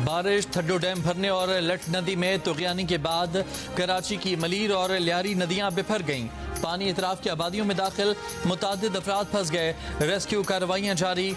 बारिश, ठड्डो डैम भरने और लठ नदी में तुगयानी के बाद कराची की मलीर और लियारी नदियां बिफर गईं। पानी इतराफ की आबादियों में दाखिल, मुतादिद अफराद फंस गए। रेस्क्यू कार्रवाइयां जारी।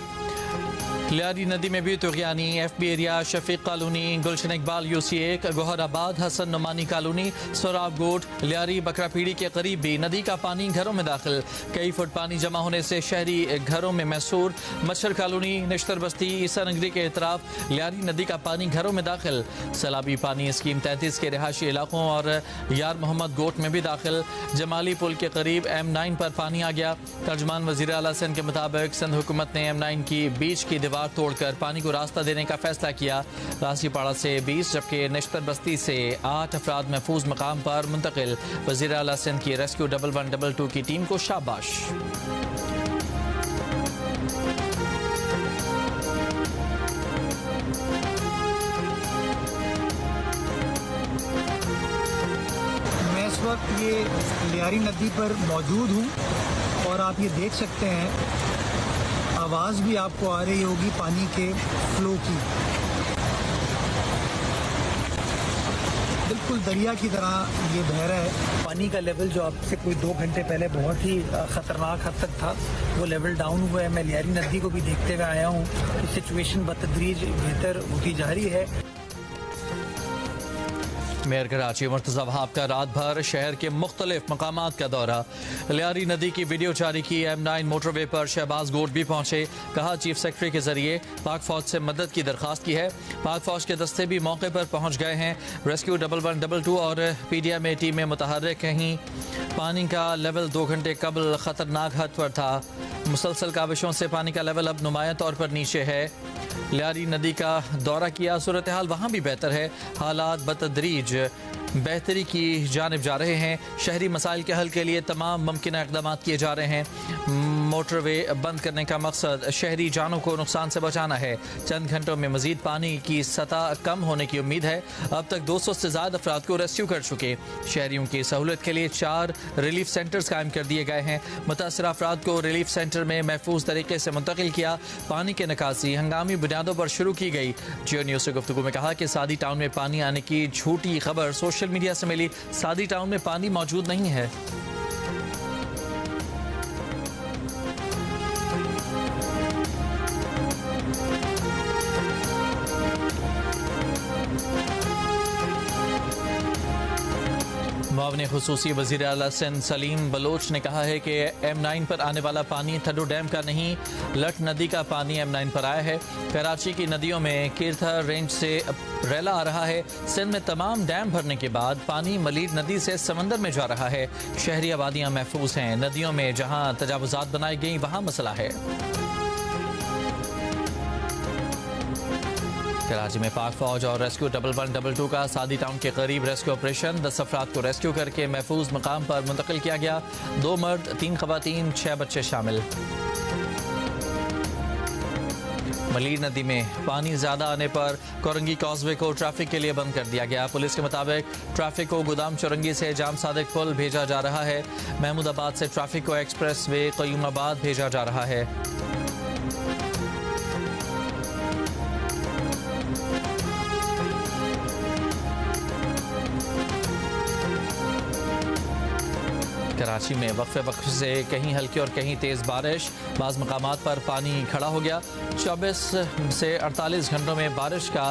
लियारी नदी में भी तुगयानी, FB एरिया, शफीक कॉलोनी, गुलशन इकबाल UC1, गोहराबाद, हसन नुमानी कॉलोनी, सोराब गोट, लियारी बकरापीड़ी के करीब भी नदी का पानी घरों में दाखिल। कई फुट पानी जमा होने से शहरी घरों में महसूर। मच्छर कॉलोनी, निश्तर बस्ती, ईसा नगरी के इतराफ लियारी नदी का पानी घरों में दाखिल। सैलाबी पानी स्कीम 33 के रिहायशी इलाकों और यार मोहम्मद गोट में भी दाखिल। जमाली पुल के करीब M9 पर पानी आ गया। तर्जमान वज़ीर आला सिंध के मुताबिक सिंध हुकूमत ने M9 की बीच की दीवार तोड़कर पानी को रास्ता देने का फैसला किया। रासीपाड़ा से 20 जबकि निश्तर बस्ती से 8 अफराद महफूज मकाम पर मुंतकिल। वज़ीर आला सिंध की रेस्क्यू 1122 की टीम को शाबाश। मैं इस वक्त ये लियारी नदी पर मौजूद हूँ और आप ये देख सकते हैं, आवाज़ भी आपको आ रही होगी पानी के फ्लो की। बिल्कुल दरिया की तरह ये बह रहा है। पानी का लेवल जो आपसे कोई 2 घंटे पहले बहुत ही ख़तरनाक हद तक था, वो लेवल डाउन हुआ है। मैं लियारी नदी को भी देखते हुए आया हूँ कि सिचुएशन बतदरीज बेहतर होती जा रही है। मेयर कराची मुर्तज़ा वहाब का रात भर शहर के मुख्तलिफ मकामात का दौरा। लियारी नदी की वीडियो जारी की। M9 मोटरवे पर शहबाज गोट भी पहुंचे। कहा चीफ सेक्रेटरी के जरिए पाक फौज से मदद की दरख्वास्त की है। पाक फौज के दस्ते भी मौके पर पहुंच गए हैं। रेस्क्यू 1122 और PDM में टीमें मुतहर्रिक हैं। पानी का लेवल 2 घंटे कबल खतरनाक हद पर था। मुसलसल काबिशों से पानी का लेवल अब नुमाया तौर पर नीचे है। लियारी नदी का दौरा किया, सूरत हाल वहाँ भी बेहतर है। हालात बतदरीज बेहतरी की जानिब जा रहे हैं। शहरी मसाइल के हल के लिए तमाम मुमकिन इक़दाम किए जा रहे हैं। मोटरवे बंद करने का मकसद शहरी जानों को नुकसान से बचाना है। चंद घंटों में मजीद पानी की सतह कम होने की उम्मीद है। अब तक 200 से ज़्यादा अफराद को रेस्क्यू कर चुके। शहरियों की सहूलत के लिए 4 रिलीफ सेंटर्स कायम कर दिए गए हैं। मुतासरा अफराद को रिलीफ सेंटर में महफूज तरीके से मुंतकिल किया। पानी की निकासी हंगामी बुनियादों पर शुरू की गई। जियो न्यूज़ से गुफ्तगू में कहा कि सादी टाउन में पानी आने की झूठी खबर सोशल मीडिया से मिली। सादी टाउन में पानी मौजूद नहीं है। मुआविन खुसूसी वज़ीर आला सिंध सलीम बलोच ने कहा है कि M9 पर आने वाला पानी ठड्डो डैम का नहीं, लठ नदी का पानी M9 पर आया है। कराची की नदियों में कीरथर रेंज से रैला आ रहा है। सिंध में तमाम डैम भरने के बाद पानी मलीर नदी से समंदर में जा रहा है। शहरी आबादियाँ महफूज हैं। नदियों में जहाँ तजावुज़ात बनाई गई वहाँ मसला है। कराची में पाक फौज और रेस्क्यू 1122 का सादी टाउन के करीब रेस्क्यू ऑपरेशन। 10 अफराद को रेस्क्यू करके महफूज मकाम पर मुंतकिल किया गया। 2 मर्द, 3 खवातीन, 6 बच्चे शामिल। मलीर नदी में पानी ज्यादा आने पर कोरंगी कॉजवे को ट्रैफिक के लिए बंद कर दिया गया। पुलिस के मुताबिक ट्रैफिक को गोदाम चौरंगी से जाम सादिक पुल भेजा जा रहा है। महमूदाबाद से ट्रैफिक को एक्सप्रेस वे क़य्यूमाबाद भेजा जा रहा है। कराची में वक्फे वक्फे से कहीं हल्की और कहीं तेज़ बारिश। बाज़ मकामात पर पानी खड़ा हो गया। 24 से 48 घंटों में बारिश का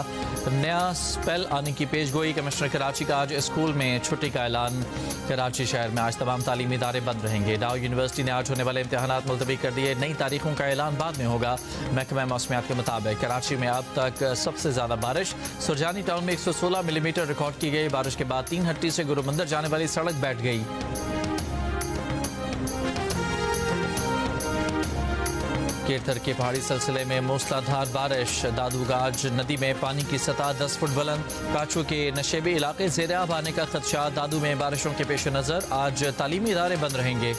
नया स्पेल आने की पेशगोई। कमिश्नर कराची का आज स्कूल में छुट्टी का ऐलान। कराची शहर में आज तमाम तालीमी इदारे बंद रहेंगे। डाउ यूनिवर्सिटी ने आज होने वाले इम्तहानात मुलतवी कर दिए। नई तारीखों का ऐलान बाद में होगा। महकमा मौसमियात के मुताबिक कराची में अब तक सबसे ज़्यादा बारिश सुरजानी टाउन में 116 मिलीमीटर रिकॉर्ड की गई। बारिश के बाद 3 हट्टी से गुरुमंदिर जाने वाली सड़क बैठ गई। कीरथर के पहाड़ी सिलसिले में मूसलाधार बारिश। दादूगाज नदी में पानी की सतह 10 फुट बुलंद। काचू के नशेबी इलाके ज़ेर-आब आने का खदशा। दादू में बारिशों के पेश नज़र आज तालीमी इदारे बंद रहेंगे।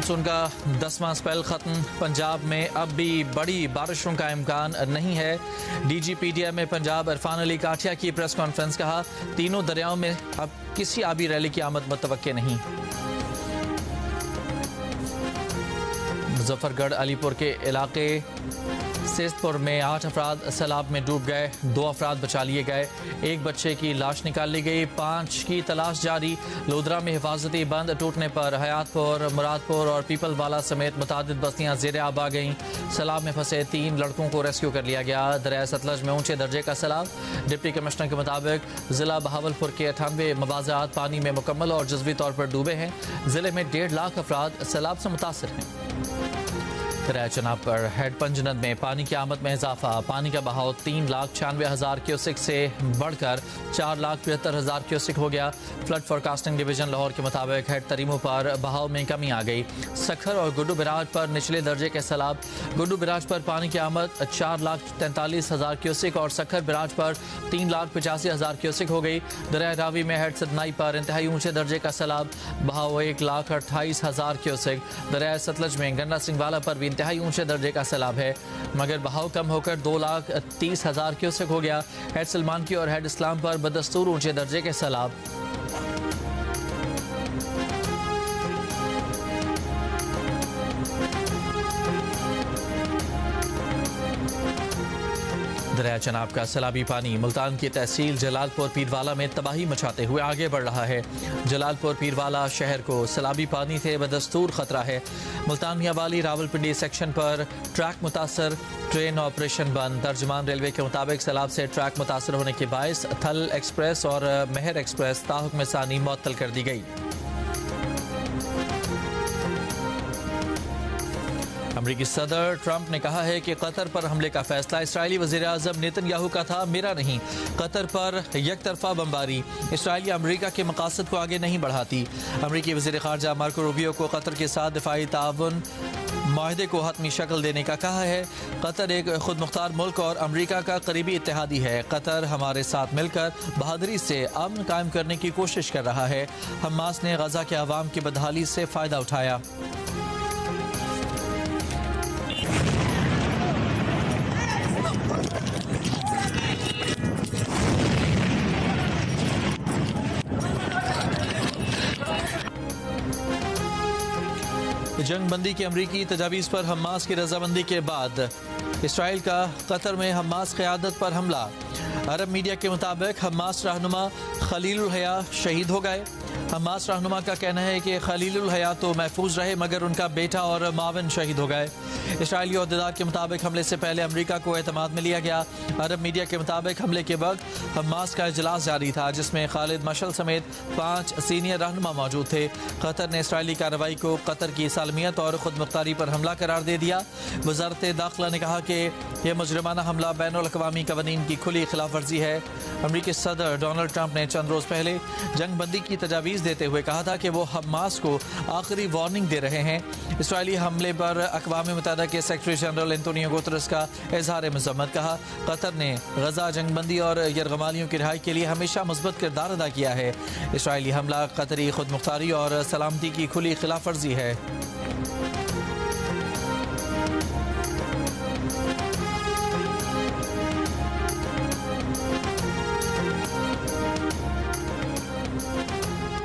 मानसून का 10वां स्पेल खत्म, पंजाब में अब भी बड़ी बारिशों का इम्कान नहीं है। DGPDM में पंजाब इरफान अली काठिया की प्रेस कॉन्फ्रेंस, कहा तीनों दरियाओं में अब किसी आबी रैली की आमद मुतवक्के नहीं। मुजफ्फरगढ़ अलीपुर के इलाके सेस्तपुर में 8 अफराद सैलाब में डूब गए, 2 अफराद बचा लिए गए, 1 बच्चे की लाश निकाल ली गई, 5 की तलाश जारी। लोधरा में हिफाजती बंद टूटने पर हयातपुर, मुरादपुर और पीपलवाला समेत मुतादिद बस्तियां ज़ेरे आब आ गईं। सैलाब में फंसे 3 लड़कों को रेस्क्यू कर लिया गया। दरिया सतलज में ऊंचे दर्जे का सैलाब। डिप्टी कमिश्नर के मुताबिक जिला बहावलपुर के 98 मवाज़ात पानी में मुकम्मल और जज्वी तौर पर डूबे हैं। जिले में 1.5 लाख अफराद सैलाब से मुतासर हैं। दरिया चनाब पर हेड पंजनद में पानी की आमद में इजाफा, पानी का बहाव 3,96,000 क्यूसिक से बढ़कर 4,75,000 क्यूसिक हो गया। फ्लड फोरकास्टिंग डिवीजन लाहौर के मुताबिक हेड तरीमों पर बहाव में कमी आ गई। सखर और गुड्डू बिराज पर निचले दर्जे के सैलाब। गुड्डू बिराज पर पानी की आमद 4,43,000 क्यूसिक और सखर बिराज पर 3,85,000 क्यूसिक हो गई। दरिया रावी में हेड सदनाई पर इंतहाई ऊंचे दर्जे का सैलाब, बहाव 1,28,000 क्यूसिक। दरिया सतलज में गन्ना सिंह वाला पर भी इंतहाई ऊंचे दर्जे का सैलाब है, मगर बहाव कम होकर 2,30,000 क्यूसेक हो गया। हेड सलमान की और हेड इस्लाम पर बदस्तूर ऊंचे दर्जे के सैलाब। दरिया चनाब का सैलाबी पानी मुल्तान की तहसील जलालपुर पीरवाला में तबाही मचाते हुए आगे बढ़ रहा है। जलालपुर पीरवाला शहर को सैलाबी पानी से बदस्तूर खतरा है। मुल्तान मियांवाली रावलपिंडी सेक्शन पर ट्रैक मुतासर, ट्रेन ऑपरेशन बंद। तर्जमान रेलवे के मुताबिक सैलाब से ट्रैक मुतासर होने के बायस थल एक्सप्रेस और मेहर एक्सप्रेस ताहुक्म सानी मुअत्तल कर दी गई। अमरीकी सदर ट्रंप ने कहा है कि कतर पर हमले का फैसला इसराइली वज़ीर आज़म नेतन्याहू का था, मेरा नहीं। कतर पर एक तरफा बमबारी इसराइल या अमरीका के मकासद को आगे नहीं बढ़ाती। अमरीकी वज़ीर ख़ारजा मार्को रूबियो को कतर के साथ दिफाई ताउन माहदे को हतमी शक्ल देने का कहा है। कतर एक खुद मुख्तार मुल्क और अमरीका का करीबी इत्तेहादी है। कतर हमारे साथ मिलकर बहादुरी से अमन कायम करने की कोशिश कर रहा है। हमास ने गजा के अवाम की बदहाली से फ़ायदा उठाया। जंगबंदी की अमरीकी तजावीज़ पर हमास की रजामंदी के बाद इसराइल का कतर में हमास क़यादत पर हमला। अरब मीडिया के मुताबिक हमास रहनुमा खलीलुल हया शहीद हो गए। हमास रहनुमा का कहना है कि खलीलुल हया तो महफूज रहे मगर उनका बेटा और मावन शहीद हो गए। इसराइली अहदेदार के मुताबिक हमले से पहले अमरीका को एतमाद में लिया गया। अरब मीडिया के मुताबिक हमले के वक्त हमास का इजलास जारी था जिसमें खालिद मशल समेत 5 सीनियर रहनुमा मौजूद थे। कतर ने इसराइली कार्रवाई को कतर की सालमियत और खुद मुख्तारी पर हमला करार दे दिया। वजारत दाखिला ने कहा कि यह मुजरिमाना हमला बैनुल-अक़वामी क़वानीन की खुली खिलाफ वर्जी है। अमरीकी सदर डोनाल्ड ट्रंप ने चंद रोज़ पहले जंगबंदी की तजावीज़ देते हुए कहा था कि वो हमास को आखिरी वार्निंग दे रहे हैं। इसराइली हमले पर अक़वाम मुत्तहिदा के सेक्रेटरी जनरल एंटोनियो गुतरस का इज़हार मज़म्मत। कहा कतर ने गजा जंगबंदी और यरगमालियों की रिहाई के लिए हमेशा मुस्बत किरदार अदा किया है। इसराइली हमला कतरी खुद मुख्तारी और सलामती की खुली खिलाफ वर्जी है।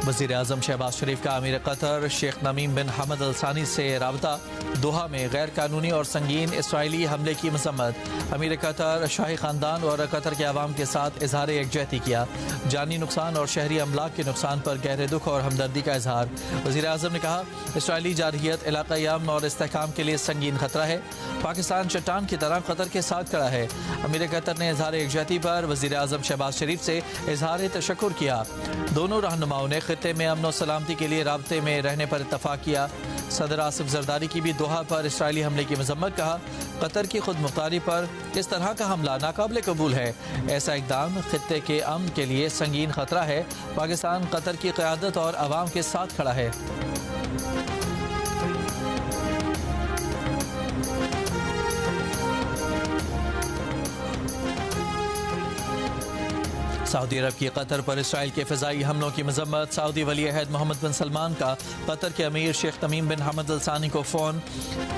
वज़ीर आज़म शहबाज शरीफ का अमीर कतर शेख नमीम बिन हमद अल सानी से राबता। दोहा में गैर कानूनी और संगीन इसराइली हमले की मसम्मत। अमीर कतर शाही ख़ानदान और कतर के अवाम के साथ इजहार यकजहती किया। जानी नुकसान और शहरी अमलाक के नुकसान पर गहरे दुख और हमदर्दी का इजहार। वज़ीर आज़म ने कहा इसराइली जारहियत इलाक़ाई अमन और इस्तेहकाम के लिए संगीन खतरा है। पाकिस्तान चट्टान की तरह कतर के साथ खड़ा है। अमीर कतर ने इजहार यकजहती पर वज़ीर आज़म शहबाज शरीफ से इजहार तशक्कुर किया। दोनों रहनुमाओं ने खित्ते में अमन और सलामती के लिए राब्ते में रहने पर इत्तफाक किया। सदर आसिफ जरदारी की भी दोहा पर इसराइली हमले की मजम्मत। कहा कतर की खुद मुख्तारी पर इस तरह का हमला नाकाबिले कबूल है। ऐसा इकदाम खित्ते के अमन के लिए संगीन खतरा है। पाकिस्तान कतर की क़यादत और अवाम के साथ खड़ा है। सऊदी अरब की कतर पर इसराइल के फ़िज़ाई हमलों की मजम्मत। सऊदी वली अहद मोहम्मद बिन सलमान का कतर के अमीर शेख तमीम बिन हमद अल सानी को फ़ोन।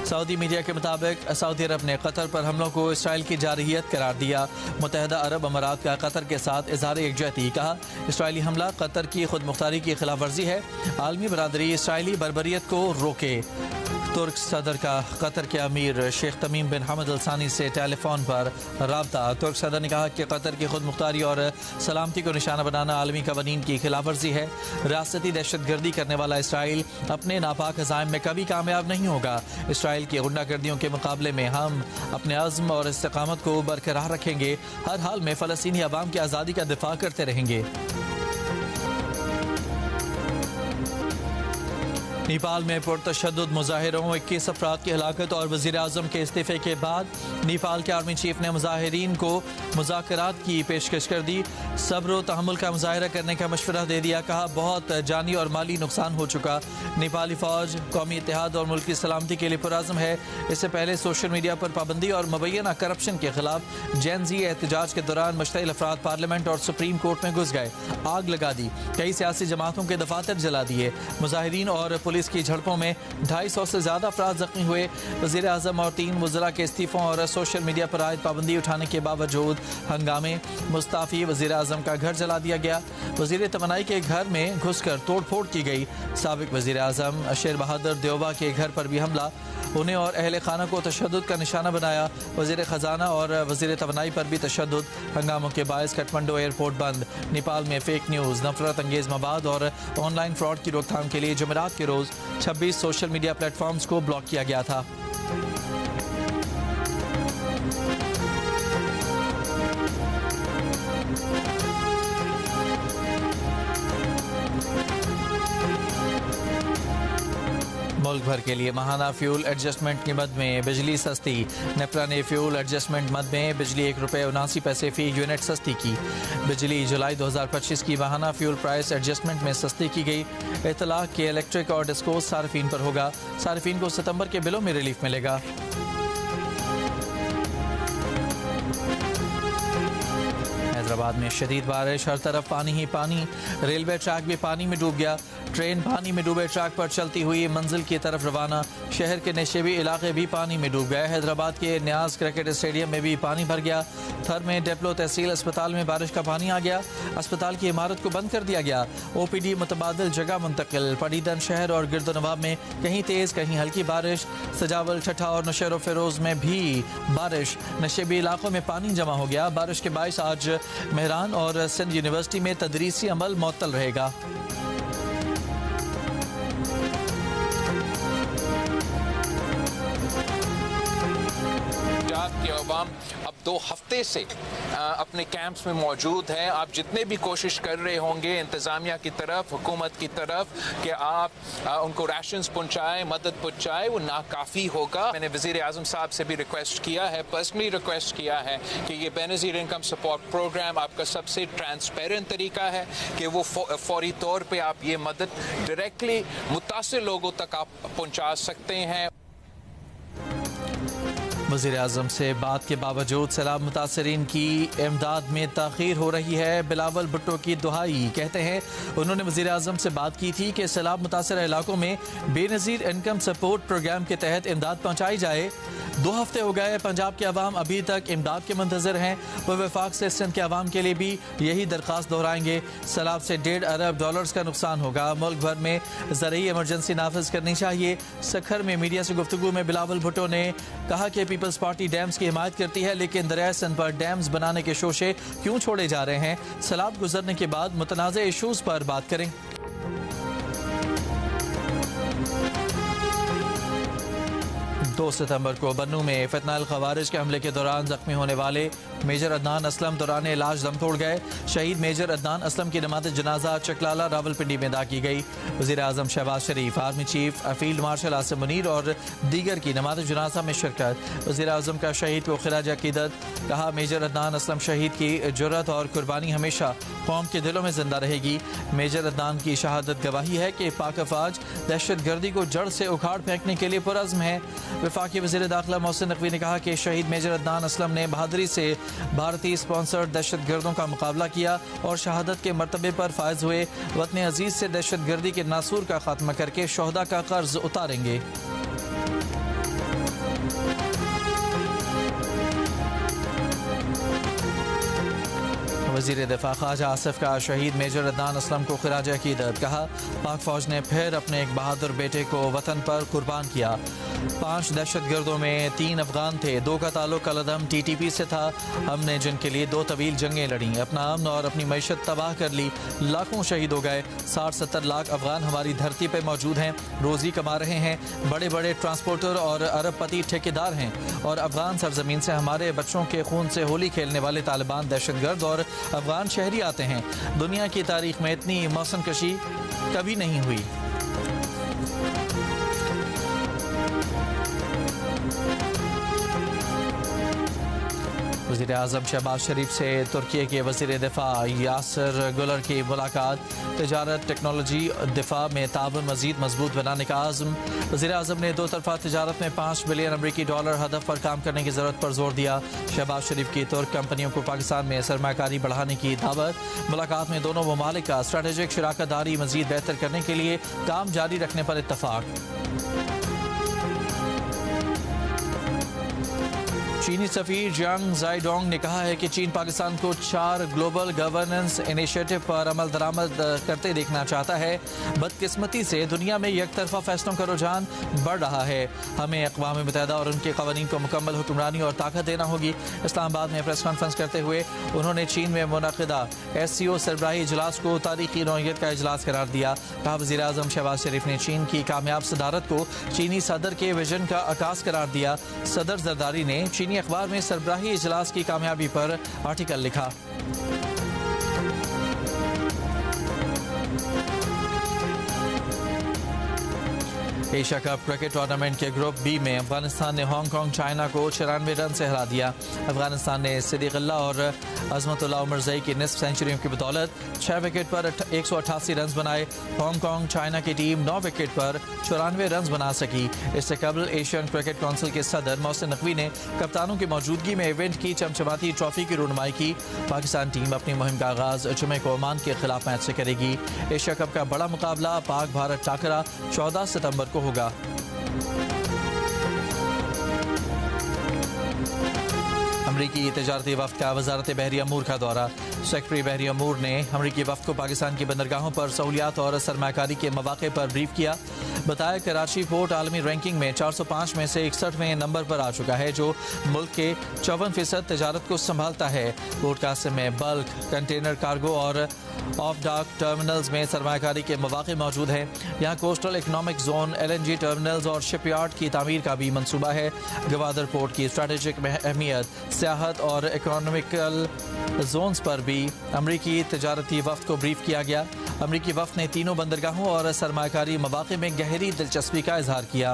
सऊदी मीडिया के मुताबिक सऊदी अरब ने कतर पर हमलों को इसराइल की जारहियत करार दिया। मुत्तहिदा अरब अमारात का कतर के साथ इज़हार यकजहती। कहा, इसराइली हमला कतर की खुद मुख्तारी की खिलाफ वर्जी है। आलमी बरादरी इसराइली बर्बरियत को रोके। तुर्क सदर का कतर के अमीर शेख तमीम बिन हमद अल सानी से टेलीफोन पर राब्ता। तुर्क सदर ने कहा कि कतर की खुद मुख्तारी और सलामती को निशाना बनाना आलमी कवानीन की खिलाफ वर्जी है। रियासती दहशत गर्दी करने वाला इसराइल अपने नापाक अज़ाइम में कभी कामयाब नहीं होगा। इसराइल की गुंडागर्दियों के मुकाबले में हम अपने अज़्म और इस्तिकामत को बरकरार रखेंगे। हर हाल में फ़लस्तीनी अवाम की आज़ादी का दिफा करते रहेंगे। नेपाल में पुरतशद्दुद मुजाहिरों 21 अफराद की हलाकत और वज़ीर आज़म के इस्तीफ़े के बाद नेपाल के आर्मी चीफ ने मुजाहिरीन को मुज़ाकरात की पेशकश कर दी। सब्र व तहम्मुल का मुजाहिरा करने का मशवरा दे दिया। कहा, बहुत जानी और माली नुकसान हो चुका। नेपाली फ़ौज कौमी इत्तेहाद और मुल्क की सलामती के लिए पुरअज़्म है। इससे पहले सोशल मीडिया पर पाबंदी और मुबैना करप्शन के खिलाफ जेन-ज़ी एहतजाज के दौरान मुश्तइल अफराद पार्लियामेंट और सुप्रीम कोर्ट में घुस गए, आग लगा दी, कई सियासी जमातों के दफातर जला दिए। मुजाहिरीन और पुलिस की झड़पों में 250 से ज्यादा अफराद जख्मी हुए। वज़ीर आज़म और 3 वज़रा के इस्तीफों और सोशल मीडिया पर आयद पाबंदी उठाने के बावजूद हंगामे। मुस्ताफ़ी वज़ीर आज़म का घर जला दिया गया। वज़ीर तवानाई के घर में घुसकर तोड़फोड़ की गई। साबिक वज़ीर आज़म शेर बहादुर देओबा के घर पर भी हमला। उन्हें और अहले खाना को तशद्दुद का निशाना बनाया। वज़ीर ख़जाना और वज़ीर तवानाई पर भी तशद्दुद। हंगामों के बायस काठमांडू एयरपोर्ट बंद। नेपाल में फेक न्यूज़, नफरत अंगेज़ मवाद और ऑनलाइन फ्रॉड की रोकथाम के लिए जुमेरात के रोज़ 26 सोशल मीडिया प्लेटफॉर्म्स को ब्लॉक किया गया था। मुल्क भर के लिए माहाना फ्यूल एडजस्टमेंट की मद में बिजली सस्ती। नेपरा ने फ्यूल एडजस्टमेंट मद में बिजली ₹1.79 फी यूनिट सस्ती की। बिजली जुलाई 2025 की माहाना फ्यूल प्राइस एडजस्टमेंट में सस्ती की गई। इतलाक के इलेक्ट्रिक और डिस्को सार्फिन पर होगा। सार्फिन को सितंबर के बिलों में रिलीफ मिलेगा। हैदराबाद में शदीद बारिश, हर तरफ पानी ही पानी। रेलवे ट्रैक भी पानी में डूब गया। ट्रेन पानी में डूबे ट्रैक पर चलती हुई मंजिल की तरफ रवाना। शहर के नशेबी इलाके भी पानी में डूब गए। हैदराबाद के न्याज क्रिकेट स्टेडियम में भी पानी भर गया। थर में डेप्लो तहसील अस्पताल में बारिश का पानी आ गया। अस्पताल की इमारत को बंद कर दिया गया। OPD मुतबादिल जगह मुंतकिल। पडीदन शहर और गिरदोनवाब में कहीं तेज कहीं हल्की बारिश। सजावल, ठट्ठा और नौशेरो फिरोज में भी बारिश। नशेबी इलाकों में पानी जमा हो गया। बारिश के बायस आज मेहरान और सिंध यूनिवर्सिटी में तदरीसी अमल मुअत्तल रहेगा। के अवाम अब 2 हफ्ते से अपने कैंप्स में मौजूद हैं। आप जितने भी कोशिश कर रहे होंगे इंतज़ामिया की तरफ, हुकूमत की तरफ कि आप उनको राशंस पहुँचाएँ, मदद पहुँचाएँ, वो नाकाफ़ी होगा। मैंने वज़ीर आज़म साहब से भी रिक्वेस्ट किया है, पर्सनली रिक्वेस्ट किया है कि ये बेनज़ीर इनकम सपोर्ट प्रोग्राम आपका सबसे ट्रांसपेरेंट तरीका है कि वो फौरी तौर पर आप ये मदद डायरेक्टली मुतासिर लोगों तक आप पहुँचा सकते हैं। वज़ीर आज़म से बात के बावजूद सैलाब मुतासरीन की इमदाद में ताख़ीर हो रही है। बिलावल भुट्टो की दुहाई। कहते हैं उन्होंने वज़ीर आज़म से बात की थी कि सैलाब मुतासर इलाकों में बेनज़ीर इनकम सपोर्ट प्रोग्राम के तहत इमदाद पहुँचाई जाए। 2 हफ्ते हो गए, पंजाब के अवाम अभी तक इमदाद के मुंतज़िर हैं। वो वफाक से सिंध के अवाम के लिए भी यही दरख्वास्त दोहराएंगे। सैलाब से $1.5 अरब का नुकसान होगा। मुल्क भर में ज़रूरी इमरजेंसी नाफिज करनी चाहिए। सखर में मीडिया से गुफ्तगू में बिलावल भुट्टो ने कहा कि पीपल्स पार्टी डैम्स की हिमायत करती है, लेकिन दरिया सिंध पर डैम्स बनाने के शोशे क्यों छोड़े जा रहे हैं। सैलाब गुजरने के बाद मुतनाज़ इशूज़ पर बात करें। 2 सितंबर को बन्नू में फितनाल खवारिज के हमले के दौरान जख्मी होने वाले मेजर अदनान असलम दौरान इलाज दम तोड़ गए। शहीद मेजर अदनान असलम की नमाज़ जनाजा चकलाला रावलपिंडी में अदा की गई। वज़ीर आज़म Shehbaz Sharif, army chief field marshal Asim Munir और दीगर की नमाज़ जनाजा में शिरकत। वज़ीर आज़म का शहीद को खिराज अकीदत। कहा, मेजर अदनान असलम शहीद की जुर्रत और कुर्बानी हमेशा कौम के दिलों में जिंदा रहेगी। मेजर अदनान की शहादत गवाही है कि पाक अफवाज दहशत गर्दी को जड़ से उखाड़ फेंकने के लिए पुरअज़्म है। वफाकी वज़ीर दाखिला मोहसिन नकवी ने कहा कि शहीद मेजर अदनान असलम ने बहादुरी से भारतीय स्पॉन्सर्ड दहशतगर्दों का मुकाबला किया और शहादत के मर्तबे पर फायज हुए। वतन अजीज से दहशतगर्दी के नासूर का खात्मा करके शोहदा का कर्ज उतारेंगे। वज़ीर दिफा ख्वाजा आसिफ का शहीद मेजर अदनान असलम को खिराज अकीदत। कहा, पाक फौज ने फिर अपने एक बहादुर बेटे को वतन पर कुर्बान किया। 5 दहशतगर्दों में 3 अफगान थे, 2 का ताल्लुक अलअदम TTP से था। हमने जिनके लिए 2 तवील जंगें लड़ी, अपना अमन और अपनी मैशत तबाह कर ली। लाखों शहीद हो गए। 60-70 लाख अफगान हमारी धरती पर मौजूद हैं, रोजी कमा रहे हैं। बड़े बड़े ट्रांसपोर्टर और अरबपति ठेकेदार हैं और अफगान सरजमीन से हमारे बच्चों के खून से होली खेलने वाले तालिबान दहशतगर्द और अफगान शहरी आते हैं। दुनिया की तारीख में इतनी मौसम कशी कभी नहीं हुई। वज़ीर आज़म शहबाज शरीफ से तुर्की के वज़ीर दिफा यासिर गुलर की मुलाकात। तजारत, टेक्नोलॉजी, दिफा में ताउन मज़ीद मजबूत बनाने का आज़म। वज़ीर आज़म ने 2 तरफ़ा तजारत में $5 बिलियन अमरीकी हदफ पर काम करने की ज़रूरत पर जोर दिया। शहबाज शरीफ की तुर्क कंपनियों को पाकिस्तान में सरमायाकारी बढ़ाने की दावत। मुलाकात में दोनों ममालिक का स्ट्रेटेजिक शराकतदारी मज़ीद बेहतर करने के लिए काम जारी रखने पर इत्तफ़ाक। चीनी सफीर जियांग जाइडोंग ने कहा है कि चीन पाकिस्तान को 4 ग्लोबल गवर्नेंस इनिशिएटिव पर अमल दरामद करते देखना चाहता है। बदकिस्मती से दुनिया में एक तरफा फैसलों का रुझान बढ़ रहा है। हमें अक़वाम मुत्तहिदा और उनके क़वानीन को मुकम्मल हुक्मरानी और ताकत देना होगी। इस्लामाबाद में प्रेस कॉन्फ्रेंस करते हुए उन्होंने चीन में मुनक़िदा SCO सरबराही इजलास को तारीखी नौइयत का इजलास करार दिया। कहा, वज़ीर आज़म शहबाज शरीफ ने चीन की कामयाब सदारत को चीनी सदर के विजन का अकास करार दिया। सदर जरदारी ने चीनी अखबार में सरबराही इजलास की कामयाबी पर आर्टिकल लिखा। एशिया कप क्रिकेट टूर्नामेंट के ग्रुप B में अफगानिस्तान ने हांगकांग चाइना को 94 रन से हरा दिया। अफगानिस्तान ने सिद्दीकुल्लाह और अजमतुल्लाह उमरज़ई की निस्फ सेंचुरियों की बदौलत 6 विकेट पर 188 रन बनाए। हांगकांग चाइना की टीम 9 विकेट पर 94 रन बना सकी। इससे कबल एशियन क्रिकेट काउंसिल के सदर मोहसिन नकवी ने कप्तानों की मौजूदगी में इवेंट की चमचमाती ट्रॉफी की रुनमाई की। पाकिस्तान टीम अपनी मुहिम का आगाज जुमे को ओमान के खिलाफ मैच से करेगी। एशिया कप का बड़ा मुकाबला पाक भारत टाकरा 14 सितंबर को होगा। अमरीकी तजारती वफ्द का वजारत बहरी अमूर का दौरा। सेक्रेटरी बहरी अमूर ने अमरीकी वफ्द को पाकिस्तान की बंदरगाहों पर सहूलियात और सरमायाकारी के मौके पर ब्रीफ किया। बताया कराची पोर्ट आलमी रैंकिंग में 405 में से 61वें नंबर पर आ चुका है, जो मुल्क के 54% तजारत को संभालता है। पोर्ट कासिम में बल्क, कंटेनर कार्गो और ऑफ डॉक टर्मिनल्स में सरमायाकारी के मौके मौजूद हैं। यहाँ coastal economic zone, LNG terminals और शिपयार्ड की तामीर का भी मंसूबा है। गवादर पोर्ट की स्ट्रेटेजिक अहमियत, सियाहत और इकोनॉमिकल जोन्स पर भी अमरीकी तजारती वफ्द को ब्रीफ किया गया। अमरीकी वफ्द ने तीनों बंदरगाहों और सरमायाकारी मौके में गहरी दिलचस्पी का इजहार किया।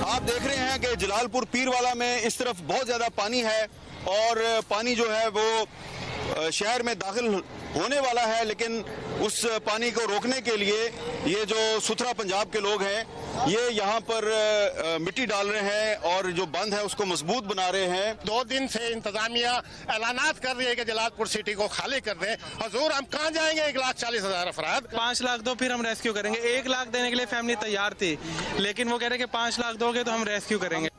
आप देख रहे हैं कि जलालपुर पीरवाला में इस तरफ बहुत ज़्यादा पानी है और पानी जो है वो शहर में दाखिल होने वाला है, लेकिन उस पानी को रोकने के लिए ये जो सुथरा पंजाब के लोग हैं ये यहाँ पर मिट्टी डाल रहे हैं और जो बंद है उसको मजबूत बना रहे हैं। 2 दिन से इंतजामिया ऐलानात कर रही है कि जलालपुर सिटी को खाली कर दें। हजूर, हम कहाँ जाएंगे? 1,40,000 अफराद। 5 लाख दो, फिर हम रेस्क्यू करेंगे। 1 लाख देने के लिए फैमिली तैयार थी, लेकिन वो कह रहे कि 5 लाख दोगे तो हम रेस्क्यू करेंगे।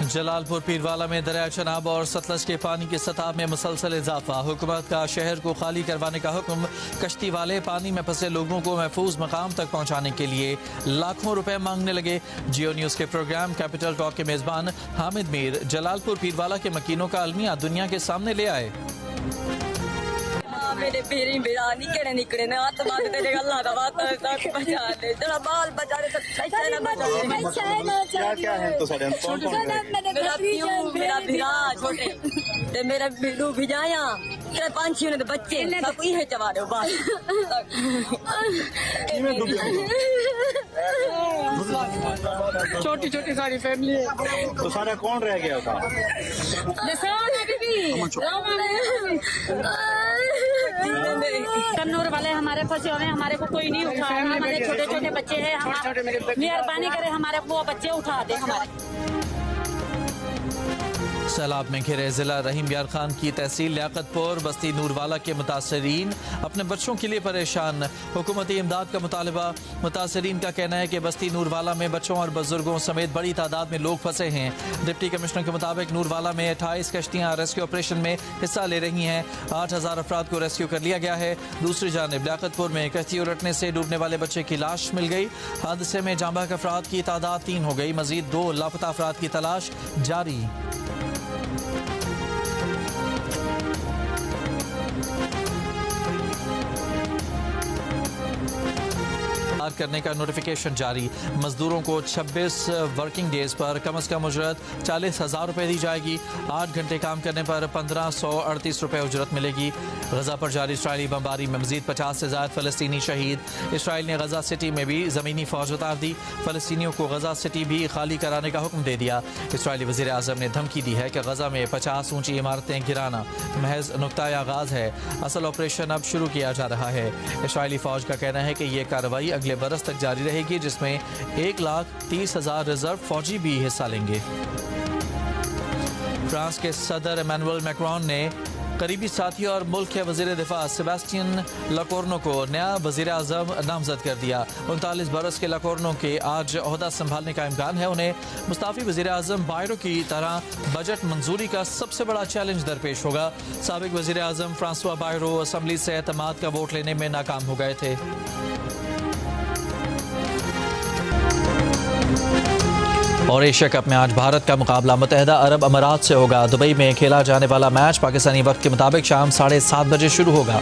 जलालपुर पीरवाला में दरिया चनाब और सतलज के पानी की सतह में मुसलसल इजाफा। हुकूमत का शहर को खाली करवाने का हुक्म। कश्ती वाले पानी में फंसे लोगों को महफूज मकाम तक पहुँचाने के लिए लाखों रुपए मांगने लगे। जियो न्यूज़ के प्रोग्राम कैपिटल टॉक के मेज़बान हामिद मीर जलालपुर पीरवाला के मकीनों का अलमिया दुनिया के सामने ले आए। मेरे पेरी मेरा निकले निकले ना आत्मा तेरे अल्लाह का वास्ता तक बचा दे, तेरा बाल बचा दे, पैसा ना बचा दे। क्या है तो सारे मेरा भिरा छोटे ते मेरा बिल्लू भिजाया, तेरे 5-6 ने बच्चे सब इहे चवा दो बस। छोटी छोटी सारी फैमिली है। तो सारा कौन रह गया था? कन्नूर वाले हमारे फंसे हुए, हमारे को कोई नहीं उठा। हमारे छोटे छोटे बच्चे हैं, मेहरबानी करे हमारे वो बच्चे उठा दे हमारे। सैलाब में घिरे जिला रहीम यार खान की तहसील लियाकतपुर बस्ती नूरवाला के मुतासरीन अपने बच्चों के लिए परेशान। हुकूमती इमदाद का मुतालबा। मुतासरीन का कहना है कि बस्ती नूरवाला में बच्चों और बुजुर्गों समेत बड़ी तादाद में लोग फंसे हैं। डिप्टी कमिश्नर के मुताबिक नूरवाला में 28 कश्तियाँ रेस्क्यू ऑपरेशन में हिस्सा ले रही हैं। 8000 अफराद को रेस्क्यू कर लिया गया है। दूसरी जानिब लियाकतपुर में कश्ती उलटने से डूबने वाले बच्चे की लाश मिल गई। हादसे में जाँ बहक अफराद की तादाद 3 हो गई। मजीद 2 लापता अफराद की तलाश जारी। करने का नोटिफिकेशन जारी। मजदूरों को 26 वर्किंग डेज पर कम से कम उजरत 40,000 रुपये दी जाएगी। 8 घंटे काम करने पर 1538 रुपये उजरत मिलेगी। गजा पर जारी इसराइली बमबारी में मजीद 50 से ज़्यादा फ़लस्तीनी शहीद। इसराइल ने गजा सिटी में भी ज़मीनी फ़ौज उतार दी। फ़लस्तीनियों को गजा सिटी भी खाली कराने का हुक्म दे दिया। इसराइली वज़ीर आज़म ने धमकी दी है कि गजा में 50 ऊंची इमारतें गिराना महज नुक्ता आगाज़ है। असल ऑपरेशन अब शुरू किया जा रहा है। इसराइली फ़ौज का कहना है कि यह कार्रवाई अगले बरस तक जारी रहेगी, जिसमें 1,30,000 रिजर्व फौजी भी हिस्सा लेंगे। फ्रांस के सदर इमैनुअल मैक्रोन ने करीबी साथी और मुल्क के वज़ीर दिफा सेबेस्टियन लकोर्नो को नया वज़ीर आज़म नामजद कर दिया। 39 बरस के लकोर्नो के आज ओहदा संभालने का इम्कान है। उन्हें मुस्ताफ़ी वज़ीर आज़म बायरो की तरह बजट मंजूरी का सबसे बड़ा चैलेंज दरपेश होगा। साबिक वज़ीर आज़म फ्रांसवा बायरो असम्बली से एतमाद का वोट लेने में नाकाम हो गए थे। और एशिया कप में आज भारत का मुकाबला मुत्तहिदा अरब अमारात से होगा। दुबई में खेला जाने वाला मैच पाकिस्तानी वक्त के मुताबिक शाम 7:30 बजे शुरू होगा।